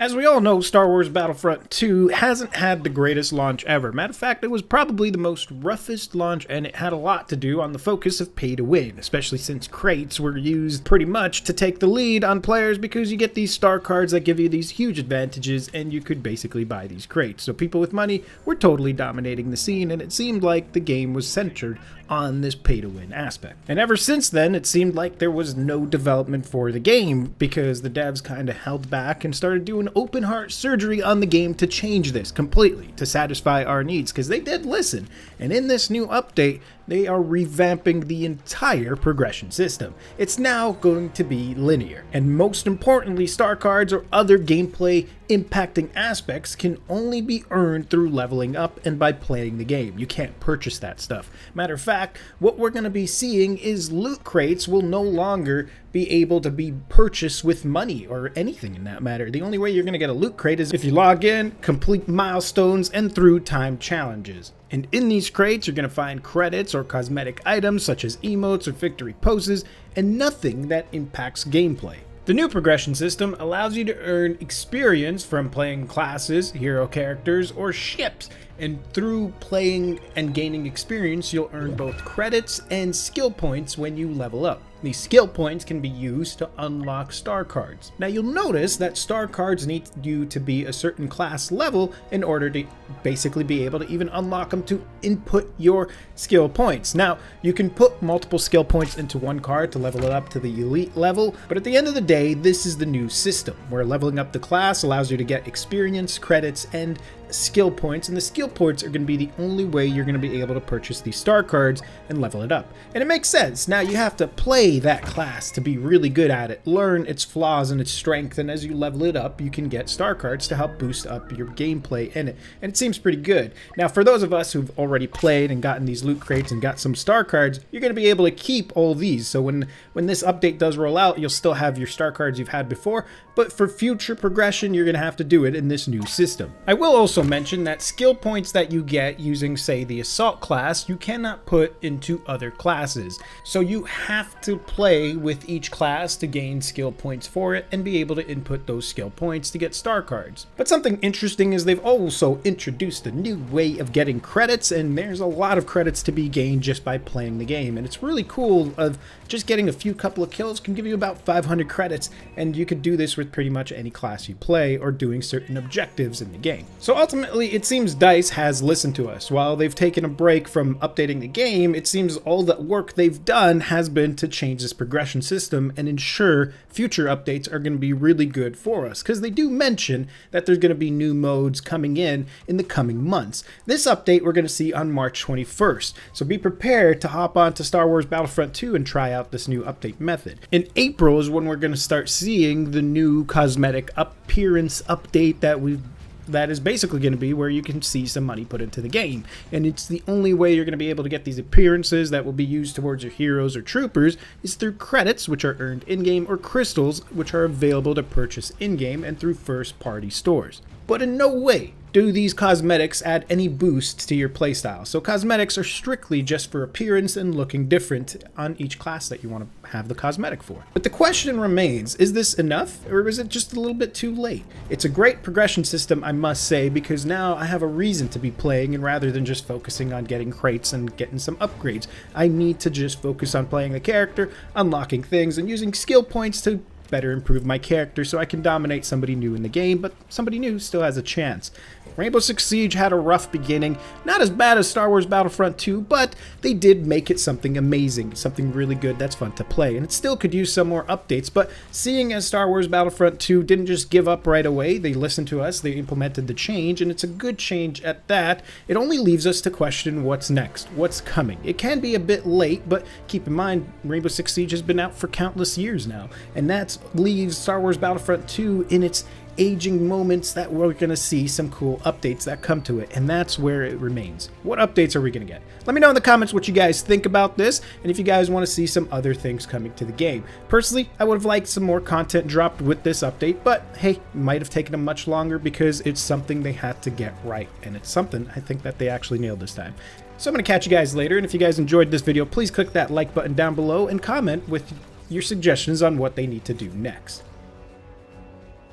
As we all know, Star Wars Battlefront 2 hasn't had the greatest launch ever. Matter of fact, it was probably the most roughest launch, and it had a lot to do on the focus of pay to win, especially since crates were used pretty much to take the lead on players because you get these star cards that give you these huge advantages, and you could basically buy these crates. So people with money were totally dominating the scene, and it seemed like the game was centered on this pay to win aspect. And ever since then, it seemed like there was no development for the game because the devs kind of held back and started doing open heart surgery on the game to change this completely to satisfy our needs, because they did listen. And in this new update, they are revamping the entire progression system. It's now going to be linear, and most importantly, star cards or other gameplay impacting aspects can only be earned through leveling up and by playing the game. You can't purchase that stuff. Matter of fact, what we're going to be seeing is loot crates will no longer be able to be purchased with money or anything in that matter. The only way you're going to get a loot crate is if you log in, complete milestones, and through time challenges. And in these crates, you're going to find credits or cosmetic items such as emotes or victory poses, and nothing that impacts gameplay. The new progression system allows you to earn experience from playing classes, hero characters, or ships, and through playing and gaining experience, you'll earn both credits and skill points when you level up. These skill points can be used to unlock star cards. Now you'll notice that star cards need you to be a certain class level in order to basically be able to even unlock them to input your skill points. Now you can put multiple skill points into one card to level it up to the elite level, but at the end of the day, this is the new system where leveling up the class allows you to get experience, credits, and skill points, and the skill points are going to be the only way you're going to be able to purchase these star cards and level it up. And it makes sense. Now you have to play that class to be really good at it, learn its flaws and its strength, and as you level it up, you can get star cards to help boost up your gameplay in it. And it seems pretty good. Now for those of us who've already played and gotten these loot crates and got some star cards, you're going to be able to keep all these. So when this update does roll out, you'll still have your star cards you've had before, but for future progression, you're going to have to do it in this new system. I will also mention that skill points that you get using, say, the assault class, you cannot put into other classes. So you have to play with each class to gain skill points for it and be able to input those skill points to get star cards. But something interesting is they've also introduced a new way of getting credits, and there's a lot of credits to be gained just by playing the game. And it's really cool. Of just getting a couple of kills can give you about 500 credits, and you could do this with pretty much any class you play or doing certain objectives in the game. So ultimately, it seems DICE has listened to us. While they've taken a break from updating the game, it seems all the work they've done has been to change this progression system and ensure future updates are going to be really good for us, because they do mention that there's going to be new modes coming in the coming months. This update we're going to see on March 21st, so be prepared to hop on to Star Wars Battlefront 2 and try out this new update method. In April is when we're going to start seeing the new cosmetic appearance update that is basically going to be where you can see some money put into the game. And it's the only way you're going to be able to get these appearances that will be used towards your heroes or troopers is through credits, which are earned in-game, or crystals, which are available to purchase in-game and through first-party stores. But in no way do these cosmetics add any boosts to your playstyle. So cosmetics are strictly just for appearance and looking different on each class that you want to have the cosmetic for. But the question remains, is this enough, or is it just a little bit too late? It's a great progression system, I must say, because now I have a reason to be playing, and rather than just focusing on getting crates and getting some upgrades, I need to just focus on playing the character, unlocking things, and using skill points to better improve my character so I can dominate somebody new in the game, but somebody new still has a chance. Rainbow Six Siege had a rough beginning, not as bad as Star Wars Battlefront 2, but they did make it something amazing, something really good that's fun to play, and it still could use some more updates. But seeing as Star Wars Battlefront 2 didn't just give up right away, they listened to us, they implemented the change, and it's a good change at that. It only leaves us to question what's next, what's coming. It can be a bit late, but keep in mind, Rainbow Six Siege has been out for countless years now, and that leaves Star Wars Battlefront 2 in its aging moments that we're going to see some cool updates that come to it, and that's where it remains. What updates are we going to get? Let me know in the comments what you guys think about this, and if you guys want to see some other things coming to the game. Personally, I would have liked some more content dropped with this update, but hey, it might have taken them much longer because it's something they had to get right, and it's something I think that they actually nailed this time. So I'm going to catch you guys later, and if you guys enjoyed this video, please click that like button down below and comment with your suggestions on what they need to do next.